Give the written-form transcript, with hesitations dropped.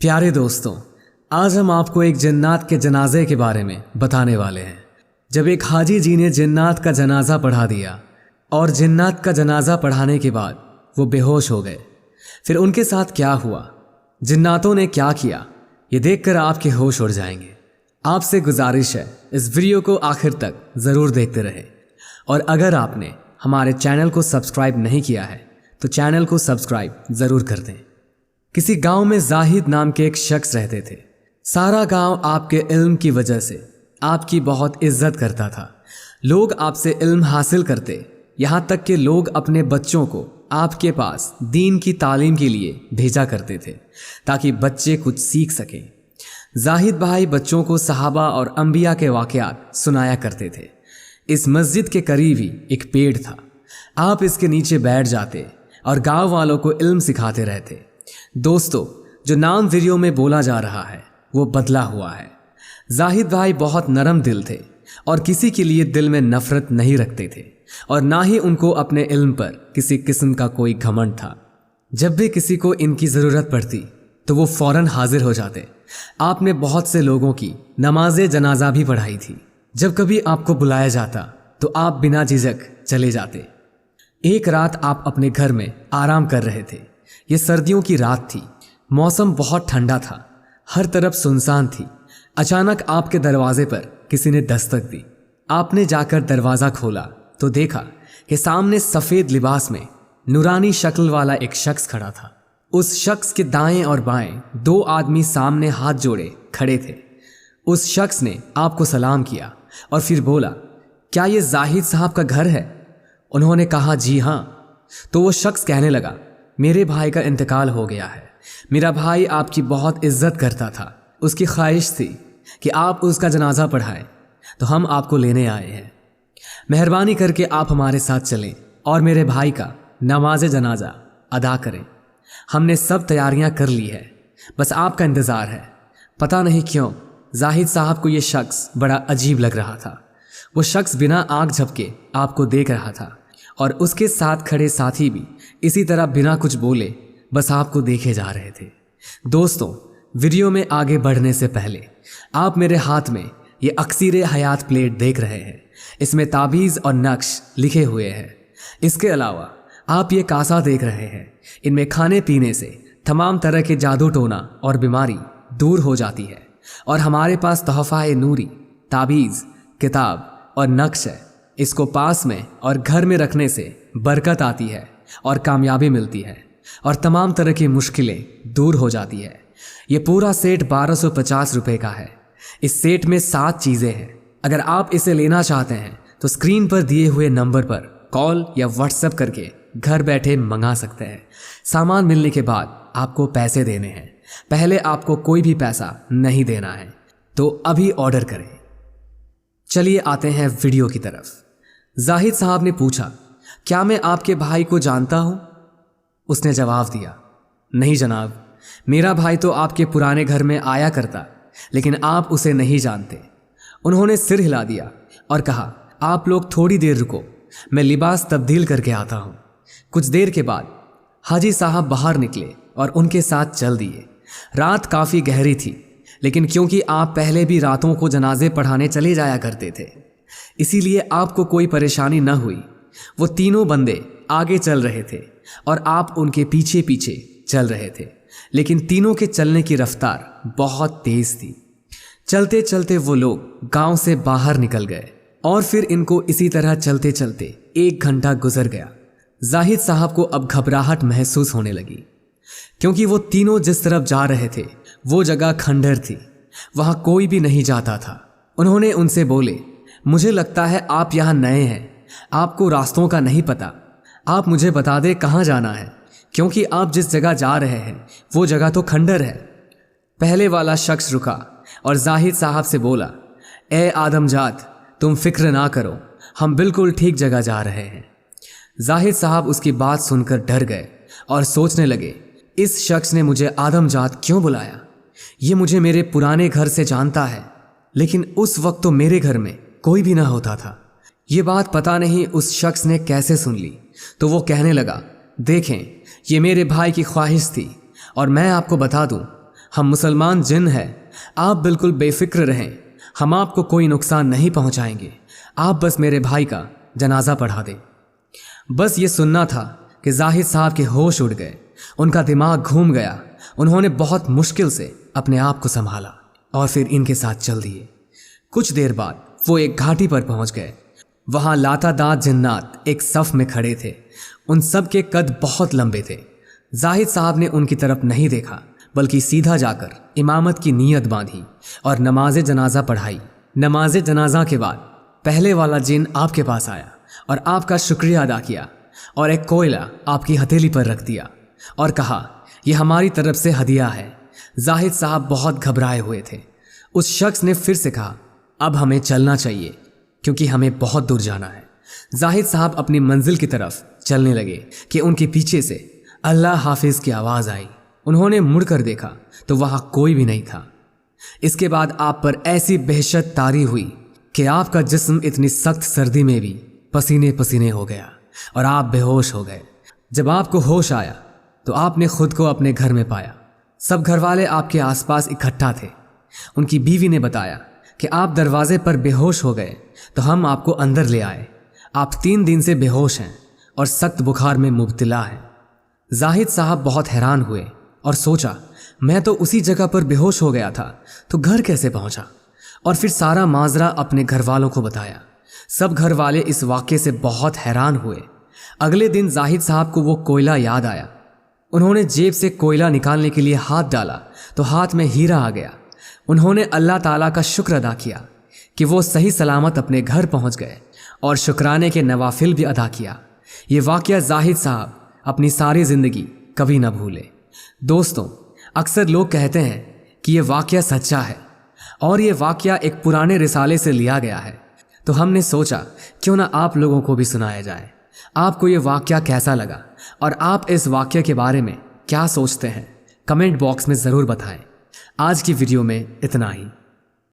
प्यारे दोस्तों, आज हम आपको एक जिन्नात के जनाजे के बारे में बताने वाले हैं। जब एक हाजी जी ने जिन्नात का जनाजा पढ़ा दिया और जिन्नात का जनाजा पढ़ाने के बाद वो बेहोश हो गए। फिर उनके साथ क्या हुआ, जिन्नातों ने क्या किया, ये देखकर आपके होश उड़ जाएंगे। आपसे गुजारिश है इस वीडियो को आखिर तक ज़रूर देखते रहे, और अगर आपने हमारे चैनल को सब्सक्राइब नहीं किया है तो चैनल को सब्सक्राइब ज़रूर कर दें। किसी गांव में जाहिद नाम के एक शख्स रहते थे। सारा गांव आपके इल्म की वजह से आपकी बहुत इज्जत करता था। लोग आपसे इल्म हासिल करते, यहाँ तक कि लोग अपने बच्चों को आपके पास दीन की तालीम के लिए भेजा करते थे ताकि बच्चे कुछ सीख सकें। जाहिद भाई बच्चों को सहाबा और अंबिया के वाक़यात सुनाया करते थे। इस मस्जिद के करीब ही एक पेड़ था। आप इसके नीचे बैठ जाते और गांव वालों को इल्म सिखाते रहते। दोस्तों, जो नाम वीडियो में बोला जा रहा है वो बदला हुआ है। जाहिद भाई बहुत नरम दिल थे और किसी के लिए दिल में नफरत नहीं रखते थे, और ना ही उनको अपने इल्म पर किसी किस्म का कोई घमंड था। जब भी किसी को इनकी ज़रूरत पड़ती तो वो फ़ौरन हाजिर हो जाते। आपने बहुत से लोगों की नमाज जनाजा भी पढ़ाई थी। जब कभी आपको बुलाया जाता तो आप बिना झिझक चले जाते। एक रात आप अपने घर में आराम कर रहे थे। ये सर्दियों की रात थी, मौसम बहुत ठंडा था, हर तरफ सुनसान थी। अचानक आपके दरवाजे पर किसी ने दस्तक दी। आपने जाकर दरवाज़ा खोला तो देखा कि सामने सफ़ेद लिबास में नूरानी शक्ल वाला एक शख्स खड़ा था। उस शख्स के दाएं और बाएं दो आदमी सामने हाथ जोड़े खड़े थे। उस शख्स ने आपको सलाम किया और फिर बोला, क्या ये जाहिद साहब का घर है? उन्होंने कहा, जी हाँ। तो वो शख्स कहने लगा, मेरे भाई का इंतकाल हो गया है। मेरा भाई आपकी बहुत इज्जत करता था। उसकी ख्वाहिश थी कि आप उसका जनाजा पढ़ाएं, तो हम आपको लेने आए हैं। मेहरबानी करके आप हमारे साथ चलें और मेरे भाई का नमाज जनाजा अदा करें। हमने सब तैयारियां कर ली है, बस आपका इंतज़ार है। पता नहीं क्यों जाहिद साहब को ये शख्स बड़ा अजीब लग रहा था। वो शख्स बिना आँख झपके आपको देख रहा था, और उसके साथ खड़े साथी भी इसी तरह बिना कुछ बोले बस आपको देखे जा रहे थे। दोस्तों, वीडियो में आगे बढ़ने से पहले आप मेरे हाथ में ये अक्सीर हयात प्लेट देख रहे हैं। इसमें ताबीज़ और नक्श लिखे हुए हैं। इसके अलावा आप ये कासा देख रहे हैं। इनमें खाने पीने से तमाम तरह के जादू टोना और बीमारी दूर हो जाती है। और हमारे पास तोहफ़ा नूरी, ताबीज़, किताब और नक्श है। इसको पास में और घर में रखने से बरकत आती है और कामयाबी मिलती है, और तमाम तरह की मुश्किलें दूर हो जाती है। ये पूरा सेट 1250 रुपये का है। इस सेट में 7 चीज़ें हैं। अगर आप इसे लेना चाहते हैं तो स्क्रीन पर दिए हुए नंबर पर कॉल या व्हाट्सएप करके घर बैठे मंगा सकते हैं। सामान मिलने के बाद आपको पैसे देने हैं। पहले आपको कोई भी पैसा नहीं देना है, तो अभी ऑर्डर करें। चलिए आते हैं वीडियो की तरफ। जाहिद साहब ने पूछा, क्या मैं आपके भाई को जानता हूं? उसने जवाब दिया, नहीं जनाब, मेरा भाई तो आपके पुराने घर में आया करता, लेकिन आप उसे नहीं जानते। उन्होंने सिर हिला दिया और कहा, आप लोग थोड़ी देर रुको, मैं लिबास तब्दील करके आता हूं। कुछ देर के बाद हाजी साहब बाहर निकले और उनके साथ चल दिए। रात काफ़ी गहरी थी, लेकिन क्योंकि आप पहले भी रातों को जनाजे पढ़ाने चले जाया करते थे, इसीलिए आपको कोई परेशानी न हुई। वो तीनों बंदे आगे चल रहे थे और आप उनके पीछे पीछे चल रहे थे, लेकिन तीनों के चलने की रफ्तार बहुत तेज थी। चलते चलते वो लोग गांव से बाहर निकल गए, और फिर इनको इसी तरह चलते चलते 1 घंटा गुजर गया। जाहिद साहब को अब घबराहट महसूस होने लगी, क्योंकि वो तीनों जिस तरफ जा रहे थे वो जगह खंडर थी, वहां कोई भी नहीं जाता था। उन्होंने उनसे बोले, मुझे लगता है आप यहाँ नए हैं, आपको रास्तों का नहीं पता। आप मुझे बता दें कहाँ जाना है, क्योंकि आप जिस जगह जा रहे हैं वो जगह तो खंडर है। पहले वाला शख्स रुका और जाहिद साहब से बोला, ए आदमजात, तुम फिक्र ना करो, हम बिल्कुल ठीक जगह जा रहे हैं। जाहिद साहब उसकी बात सुनकर डर गए और सोचने लगे, इस शख्स ने मुझे आदमजात क्यों बुलाया? ये मुझे मेरे पुराने घर से जानता है, लेकिन उस वक्त तो मेरे घर में कोई भी ना होता था। ये बात पता नहीं उस शख्स ने कैसे सुन ली, तो वो कहने लगा, देखें, ये मेरे भाई की ख्वाहिश थी, और मैं आपको बता दूं, हम मुसलमान जिन हैं, आप बिल्कुल बेफिक्र रहें, हम आपको कोई नुकसान नहीं पहुंचाएंगे, आप बस मेरे भाई का जनाजा पढ़ा दें। बस ये सुनना था कि जाहिद साहब के होश उड़ गए, उनका दिमाग घूम गया। उन्होंने बहुत मुश्किल से अपने आप को संभाला और फिर इनके साथ चल दिए। कुछ देर बाद वो एक घाटी पर पहुंच गए। वहां लातादाद जिन्नात एक सफ में खड़े थे। उन सब के कद बहुत लंबे थे। जाहिद साहब ने उनकी तरफ नहीं देखा, बल्कि सीधा जाकर इमामत की नीयत बांधी और नमाज जनाजा पढ़ाई। नमाज जनाजा के बाद पहले वाला जिन आपके पास आया और आपका शुक्रिया अदा किया और एक कोयला आपकी हथेली पर रख दिया और कहा, यह हमारी तरफ से हदिया है। जाहिद साहब बहुत घबराए हुए थे। उस शख्स ने फिर से कहा, अब हमें चलना चाहिए क्योंकि हमें बहुत दूर जाना है। जाहिद साहब अपनी मंजिल की तरफ चलने लगे कि उनके पीछे से अल्लाह हाफिज की आवाज़ आई। उन्होंने मुड़कर देखा तो वहाँ कोई भी नहीं था। इसके बाद आप पर ऐसी बेहशत तारी हुई कि आपका जिस्म इतनी सख्त सर्दी में भी पसीने पसीने हो गया और आप बेहोश हो गए। जब आपको होश आया तो आपने खुद को अपने घर में पाया। सब घर वाले आपके आसपास इकट्ठा थे। उनकी बीवी ने बताया कि आप दरवाजे पर बेहोश हो गए तो हम आपको अंदर ले आए। आप 3 दिन से बेहोश हैं और सख्त बुखार में मुब्तला हैं। जाहिद साहब बहुत हैरान हुए और सोचा, मैं तो उसी जगह पर बेहोश हो गया था, तो घर कैसे पहुंचा? और फिर सारा माजरा अपने घर वालों को बताया। सब घर वाले इस वाक़े से बहुत हैरान हुए। अगले दिन जाहिद साहब को वो कोयला याद आया। उन्होंने जेब से कोयला निकालने के लिए हाथ डाला तो हाथ में हीरा आ गया। उन्होंने अल्लाह ताला का शुक्र अदा किया कि वो सही सलामत अपने घर पहुंच गए और शुक्राने के नवाफिल भी अदा किया। ये वाक़या जाहिद साहब अपनी सारी ज़िंदगी कभी ना भूले। दोस्तों, अक्सर लोग कहते हैं कि ये वाक़या सच्चा है और ये वाक़या एक पुराने रिसाले से लिया गया है, तो हमने सोचा क्यों ना आप लोगों को भी सुनाया जाए। आपको ये वाक़या कैसा लगा और आप इस वाक़ये के बारे में क्या सोचते हैं, कमेंट बॉक्स में ज़रूर बताएं। आज की वीडियो में इतना ही।